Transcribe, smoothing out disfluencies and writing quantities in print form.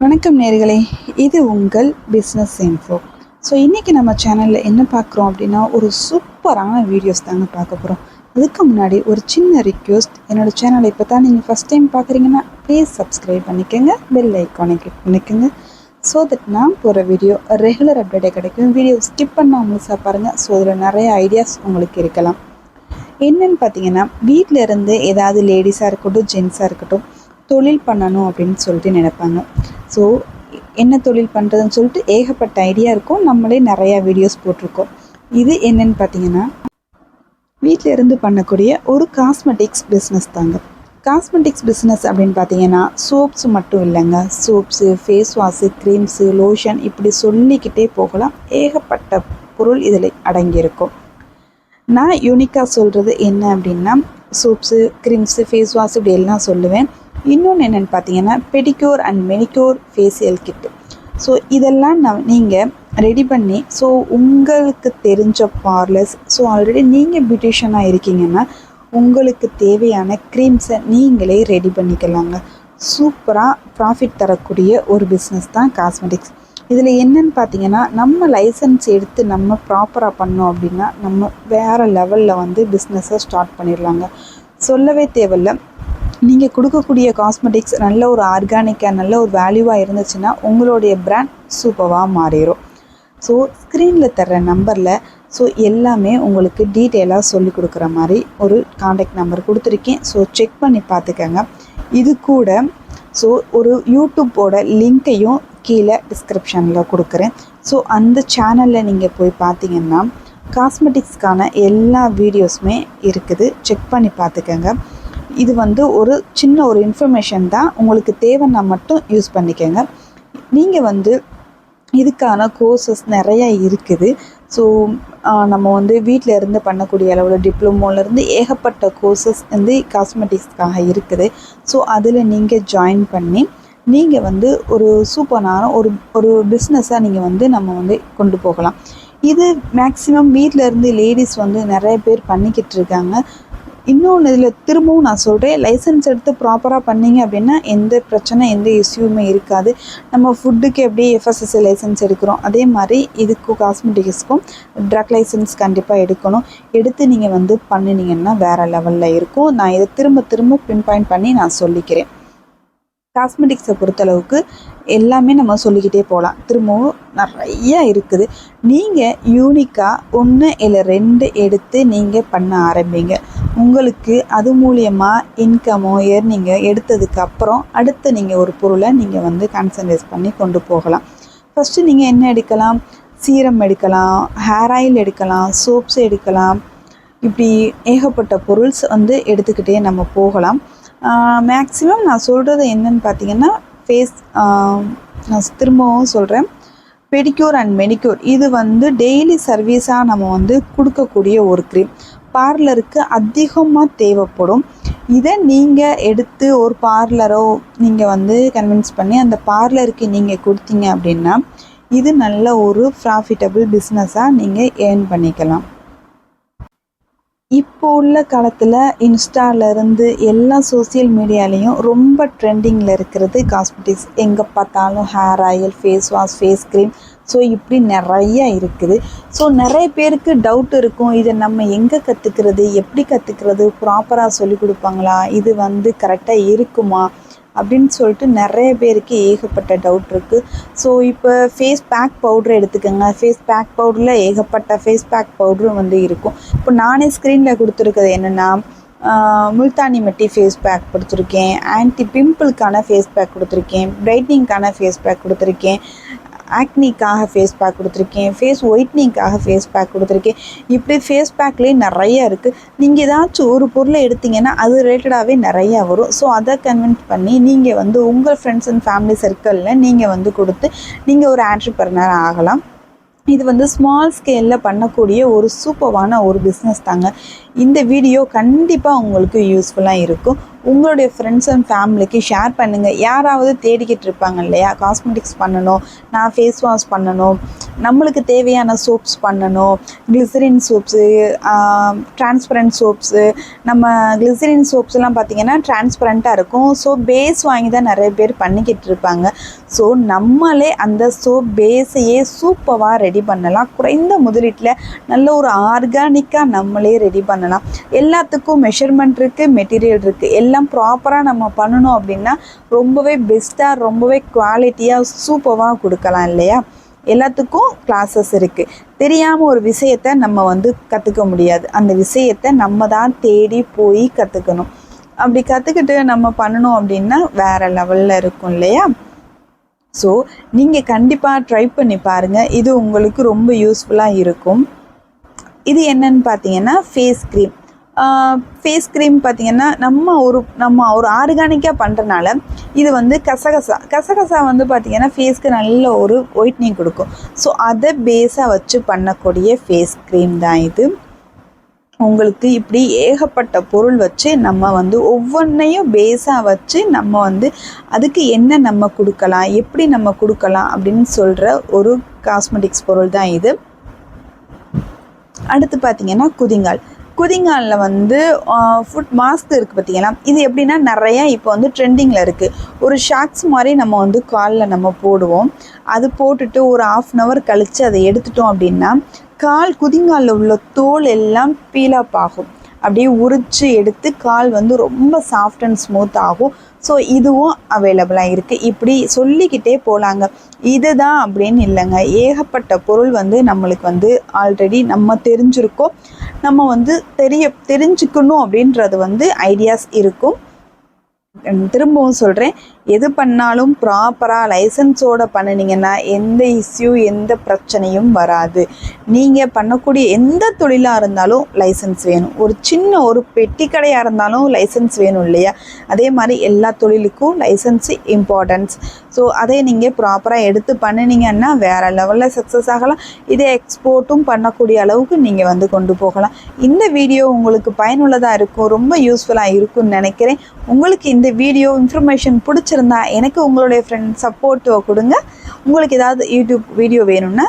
வணக்கம் நேர்களே, இது உங்கள் பிஸ்னஸ் இன்ஃபோ. ஸோ இன்றைக்கி நம்ம சேனலில் என்ன பார்க்குறோம் அப்படின்னா, ஒரு சூப்பரான வீடியோஸ் தாங்க பார்க்க போகிறோம். அதுக்கு முன்னாடி ஒரு சின்ன ரிக்வெஸ்ட், என்னோடய சேனலை இப்போ தான் நீங்கள் ஃபஸ்ட் டைம் பார்க்குறீங்கன்னா ப்ளீஸ் சப்ஸ்கிரைப் பண்ணிக்கோங்க, பெல் ஐக்கானை கிளிக் பண்ணிக்கோங்க. ஸோ தட் நான் போகிற வீடியோ ரெகுலர் அப்டேட்டே கிடைக்கும். வீடியோ ஸ்கிப் பண்ணால் முழுசாக பாருங்கள். ஸோ இதில் நிறைய ஐடியாஸ் உங்களுக்கு இருக்கலாம். என்னென்னு பார்த்தீங்கன்னா, வீட்டில் இருந்து ஏதாவது லேடிஸாக இருக்கட்டும் ஜென்ஸாக இருக்கட்டும் தொழில் பண்ணணும் அப்படின்னு சொல்லிட்டு நினைப்பாங்க. ஸோ என்ன தொழில் பண்ணுறதுன்னு சொல்லிட்டு ஏகப்பட்ட ஐடியா இருக்கும். நம்மளே நிறையா வீடியோஸ் போட்டிருக்கோம். இது என்னென்னு பார்த்தீங்கன்னா, வீட்டில் இருந்து பண்ணக்கூடிய ஒரு காஸ்மெட்டிக்ஸ் பிஸ்னஸ் தாங்க. காஸ்மெட்டிக்ஸ் பிஸ்னஸ் அப்படின்னு பார்த்தீங்கன்னா, சோப்ஸ் மட்டும் இல்லைங்க. Soaps, face wash, creams, lotion இப்படி சொல்லிக்கிட்டே போகலாம். ஏகப்பட்ட பொருள் இதில் அடங்கியிருக்கும். நான் யூனிக்காக சொல்கிறது என்ன அப்படின்னா, சோப்ஸு, க்ரீம்ஸு, ஃபேஸ் வாஷ் இப்படி எல்லாம் சொல்லுவேன். இன்னொன்று என்னென்னு பார்த்தீங்கன்னா, pedicure and manicure facial kit. So இதெல்லாம் நீங்கள் ரெடி பண்ணி, ஸோ உங்களுக்கு தெரிஞ்ச பார்லர்ஸ், ஸோ ஆல்ரெடி நீங்கள் பியூட்டிஷியனாக இருக்கீங்கன்னா உங்களுக்கு தேவையான க்ரீம்ஸை நீங்களே ரெடி பண்ணிக்கலாங்க. சூப்பராக ப்ராஃபிட் தரக்கூடிய ஒரு பிஸ்னஸ் தான் காஸ்மெட்டிக்ஸ். இதில் என்னென்னு பார்த்தீங்கன்னா, நம்ம லைசன்ஸ் எடுத்து நம்ம ப்ராப்பராக பண்ணோம் அப்படின்னா நம்ம வேறு லெவலில் பிஸ்னஸை ஸ்டார்ட் பண்ணிடலாங்க. சொல்லவே தேவையில்லை. நீங்கள் கொடுக்கக்கூடிய காஸ்மெட்டிக்ஸ் நல்ல ஒரு ஆர்கானிக்காக நல்ல ஒரு வேல்யூவாக இருந்துச்சுன்னா உங்களுடைய பிராண்ட் சூப்பராக மாறிடும். ஸோ ஸ்க்ரீனில் தர்ற நம்பரில் ஸோ எல்லாமே உங்களுக்கு டீட்டெயிலாக சொல்லி கொடுக்குற மாதிரி ஒரு காண்டாக்ட் நம்பர் கொடுத்துருக்கேன். ஸோ செக் பண்ணி பார்த்துக்கங்க. இது கூட ஸோ ஒரு யூடியூப்போட லிங்க்கையும் கீழே டிஸ்கிரிப்ஷனில் கொடுக்குறேன். ஸோ அந்த சேனலில் நீங்கள் போய் பார்த்தீங்கன்னா காஸ்மெட்டிக்ஸ்க்கான எல்லா வீடியோஸுமே இருக்குது. செக் பண்ணி பார்த்துக்கங்க. இது ஒரு சின்ன ஒரு இன்ஃபர்மேஷன் தான். உங்களுக்கு தேவைன்னா மட்டும் யூஸ் பண்ணிக்கோங்க. நீங்கள் இதுக்கான கோர்சஸ் நிறையா இருக்குது. ஸோ நம்ம வீட்டில் இருந்து பண்ணக்கூடிய அளவில் டிப்ளமோலேருந்து ஏகப்பட்ட கோர்சஸ் காஸ்மெட்டிக்ஸ்க்காக இருக்குது. ஸோ அதில் நீங்கள் ஜாயின் பண்ணி நீங்கள் ஒரு சூப்பரான ஒரு பிஸ்னஸாக நீங்கள் நம்ம கொண்டு போகலாம். இது மேக்ஸிமம் வீட்டில் இருந்து லேடிஸ் நிறைய பேர் பண்ணிக்கிட்டு இருக்காங்க. இன்னொன்று இதில் திரும்பவும் நான் சொல்கிறேன், லைசன்ஸ் எடுத்து ப்ராப்பராக பண்ணிங்க அப்படின்னா எந்த பிரச்சனை எந்த இஷ்யூமே இருக்காது. நம்ம ஃபுட்டுக்கு எப்படி எஃப்எஸ்எஸ்ஐ லைசன்ஸ் எடுக்கிறோம் அதே மாதிரி இதுக்கும் காஸ்மெட்டிக்ஸ்க்கும் ட்ரக் லைசன்ஸ் கண்டிப்பாக எடுக்கணும். எடுத்து நீங்கள் பண்ணினீங்கன்னா வேறு லெவலில் இருக்கும். நான் இதை திரும்ப பின் பாயிண்ட் பண்ணி நான் சொல்லிக்கிறேன். காஸ்மெட்டிக்ஸை பொறுத்தளவுக்கு எல்லாமே நம்ம சொல்லிக்கிட்டே போகலாம். திரும்பவும் நிறையா இருக்குது. நீங்கள் யூனிக்காக 1 இல்லை 2 எடுத்து நீங்கள் பண்ண ஆரம்பிங்க. உங்களுக்கு அது மூலியமாக இன்கமோ ஏர்னிங்கோ எடுத்ததுக்கப்புறம் அடுத்து நீங்கள் ஒரு பொருளை நீங்கள் கான்சன்ட்ரேட் பண்ணி கொண்டு போகலாம். ஃபஸ்ட்டு நீங்கள் என்ன எடுக்கலாம்? சீரம் எடுக்கலாம், ஹேர் ஆயில் எடுக்கலாம், சோப்ஸ் எடுக்கலாம். இப்படி ஏகப்பட்ட பொருள்ஸ் எடுத்துக்கிட்டே நம்ம போகலாம். மேக்ஸிமம் நான் சொல்கிறது என்னென்னு பார்த்தீங்கன்னா, நான் திரும்பவும் சொல்கிறேன், பெடிக்யூர் அண்ட் மெனிக்யூர் இது டெய்லி சர்வீஸாக நம்ம கொடுக்கக்கூடிய ஒரு க்ரீம். பார்லருக்கு அதிகமாக தேவைப்படும். இதை நீங்கள் எடுத்து ஒரு பார்லரோ நீங்கள் கன்வின்ஸ் பண்ணி அந்த பார்லருக்கு நீங்கள் கொடுத்தீங்க அப்படின்னா இது நல்ல ஒரு ப்ராஃபிட்டபிள் பிஸ்னஸாக நீங்கள் ஏர்ன் பண்ணிக்கலாம். இப்போ உள்ள காலத்தில் இன்ஸ்டாலேருந்து எல்லா சோசியல் மீடியாலேயும் ரொம்ப ட்ரெண்டிங்கில் இருக்கிறது காஸ்மெட்டிக்ஸ். எங்கே பார்த்தாலும் hair oil, face wash, face cream, so இப்படி நிறையா இருக்குது. ஸோ நிறைய பேருக்கு டவுட் இருக்கும், இதை நம்ம எங்கே கற்றுக்கிறது, எப்படி கற்றுக்கிறது, ப்ராப்பராக சொல்லி கொடுப்பாங்களா, இது கரெக்டாக இருக்குமா அப்படின்னு சொல்லிட்டு நிறைய பேருக்கு ஏகப்பட்ட டவுட் இருக்குது. ஸோ இப்போ ஃபேஸ் பேக் பவுட்ரு எடுத்துக்கோங்க. ஃபேஸ் பேக் பவுடரில் ஏகப்பட்ட ஃபேஸ் பேக் பவுட்ரும் இருக்கும். இப்போ நானே ஸ்க்ரீனில் கொடுத்துருக்கிறது என்னென்னா, முல்தானி மெட்டி ஃபேஸ் பேக் கொடுத்துருக்கேன், ஆன்டி பிம்பிளுக்கான ஃபேஸ் பேக் கொடுத்துருக்கேன், பிரைட்னிங்கான ஃபேஸ் பேக் கொடுத்துருக்கேன், ஆக்னிக்காக ஃபேஸ் பேக் கொடுத்துருக்கேன், ஃபேஸ் ஒயிட்னிங்காக ஃபேஸ் பேக் கொடுத்துருக்கேன். இப்படி ஃபேஸ் பேக்லேயே நிறையா இருக்குது. நீங்கள் ஏதாச்சும் ஒரு பொருளை எடுத்திங்கன்னா அது ரிலேட்டடாகவே நிறையா வரும். ஸோ அதை கன்வின்ஸ் பண்ணி நீங்கள் உங்கள் ஃப்ரெண்ட்ஸ் அண்ட் ஃபேமிலி சர்க்கிளில் நீங்கள் கொடுத்து நீங்கள் ஒரு ஆண்டர்ப்ரனர் ஆகலாம். இது ஸ்மால் ஸ்கேலில் பண்ணக்கூடிய ஒரு சூப்பரான ஒரு பிஸ்னஸ் தாங்க. இந்த வீடியோ கண்டிப்பாக உங்களுக்கு யூஸ்ஃபுல்லாக இருக்கும். உங்களுடைய ஃப்ரெண்ட்ஸ் அண்ட் ஃபேமிலிக்கு ஷேர் பண்ணுங்கள். யாராவது தேடிக்கிட்டு இருப்பாங்க இல்லையா, காஸ்மெட்டிக்ஸ் பண்ணணும், நான் ஃபேஸ் வாஷ் பண்ணணும், நம்மளுக்கு தேவையான சோப்ஸ் பண்ணணும். Glycerin soaps, transparent soaps. நம்ம கிளிசரின் சோப்ஸ்லாம் பார்த்திங்கன்னா டிரான்ஸ்பரண்ட்டாக இருக்கும். ஸோ பேஸ் வாங்கி தான் நிறைய பேர் பண்ணிக்கிட்டு இருப்பாங்க. ஸோ நம்மளே அந்த சோப் பேஸையே சூப்பராக ரெடி பண்ணலாம். குறைந்த முதலீட்டில் நல்ல ஒரு ஆர்கானிக்காக நம்மளே ரெடி பண்ணலாம். எல்லாத்துக்கும் மெஷர்மெண்ட் இருக்குது, மெட்டீரியல் இருக்குது. எல்லாம் ப்ராப்பராக நம்ம பண்ணணும் அப்படின்னா ரொம்பவே பெஸ்ட்டாக, ரொம்பவே குவாலிட்டியாக சூப்பராக கொடுக்கலாம் இல்லையா? எல்லாத்துக்கும் கிளாஸஸ் இருக்குது. தெரியாமல் ஒரு விஷயத்தை நம்ம கற்றுக்க முடியாது. அந்த விஷயத்தை நம்ம தான் தேடி போய் கற்றுக்கணும். அப்படி கற்றுக்கிட்டு நம்ம பண்ணணும் அப்படின்னா வேறு லெவலில் இருக்கும் இல்லையா? ஸோ நீங்கள் கண்டிப்பாக ட்ரை பண்ணி பாருங்கள். இது உங்களுக்கு ரொம்ப யூஸ்ஃபுல்லாக இருக்கும். இது என்னன்னு பார்த்தீங்கன்னா ஃபேஸ் க்ரீம். ஃபேஸ் க்ரீம் பார்த்திங்கன்னா நம்ம ஒரு ஆர்கானிக்காக பண்ணுறனால இது கசகசா பார்த்திங்கன்னா ஃபேஸ்க்கு நல்ல ஒரு ஒயிட்னிங் கொடுக்கும். ஸோ அதை பேஸாக வச்சு பண்ணக்கூடிய ஃபேஸ் க்ரீம் தான் இது. உங்களுக்கு இப்படி ஏகப்பட்ட பொருள் வச்சு நம்ம ஒவ்வொன்றையும் பேஸாக வச்சு நம்ம அதுக்கு என்ன நம்ம கொடுக்கலாம், எப்படி நம்ம கொடுக்கலாம் அப்படின்னு சொல்கிற ஒரு காஸ்மெட்டிக்ஸ் பொருள் தான் இது. அடுத்து பார்த்திங்கன்னா குதிங்காலில் ஃபுட் மாஸ்க் இருக்குது பார்த்திங்கன்னா. இது எப்படின்னா நிறையா இப்போ ட்ரெண்டிங்கில் இருக்குது. ஒரு ஷாக்ஸ் மாதிரி நம்ம காலில் நம்ம போடுவோம். அது போட்டுட்டு ஒரு 1/2 hour கழித்து அதை எடுத்துட்டோம் அப்படின்னா குதிங்காலில் உள்ள தோல் எல்லாம் பீலப் ஆகும். அப்படியே உரித்து எடுத்து கால் ரொம்ப சாஃப்ட் அண்ட் ஸ்மூத் ஆகும். ஸோ இதுவும் அவைலபிளாக இருக்குது. இப்படி சொல்லிக்கிட்டே போகலாங்க. இதுதான் அப்படின்னு இல்லைங்க, ஏகப்பட்ட பொருள் நம்மளுக்கு ஆல்ரெடி நம்ம தெரிஞ்சிருக்கோம். நம்ம தெரிஞ்சுக்கணும் அப்படின்றது ஐடியாஸ் இருக்கும். திரும்பவும் சொல்கிறேன், எது பண்ணாலும் ப்ராப்பராக லைசன்ஸோடு பண்ணினீங்கன்னா எந்த இஷ்யூ, எந்த பிரச்சனையும் வராது. நீங்கள் பண்ணக்கூடிய எந்த தொழிலாக இருந்தாலும் லைசன்ஸ் வேணும். ஒரு சின்ன ஒரு பெட்டி கடையாக இருந்தாலும் லைசன்ஸ் வேணும் இல்லையா? அதே மாதிரி எல்லா தொழிலுக்கும் லைசன்ஸு இம்பார்ட்டன்ஸ். ஸோ அதை நீங்கள் ப்ராப்பராக எடுத்து பண்ணினீங்கன்னா வேறு லெவலில் சக்ஸஸ் ஆகலாம். இதை எக்ஸ்போர்ட்டும் பண்ணக்கூடிய அளவுக்கு நீங்கள் கொண்டு போகலாம். இந்த வீடியோ உங்களுக்கு பயனுள்ளதாக இருக்கும், ரொம்ப யூஸ்ஃபுல்லாக இருக்கும்னு நினைக்கிறேன். உங்களுக்கு இந்த வீடியோ இன்ஃபர்மேஷன் பிடிச்சிருந்தா எனக்கு உங்களுடைய ஃப்ரெண்ட் சப்போர்ட்டை கொடுங்க. உங்களுக்கு ஏதாவது யூடியூப் வீடியோ வேணும்னா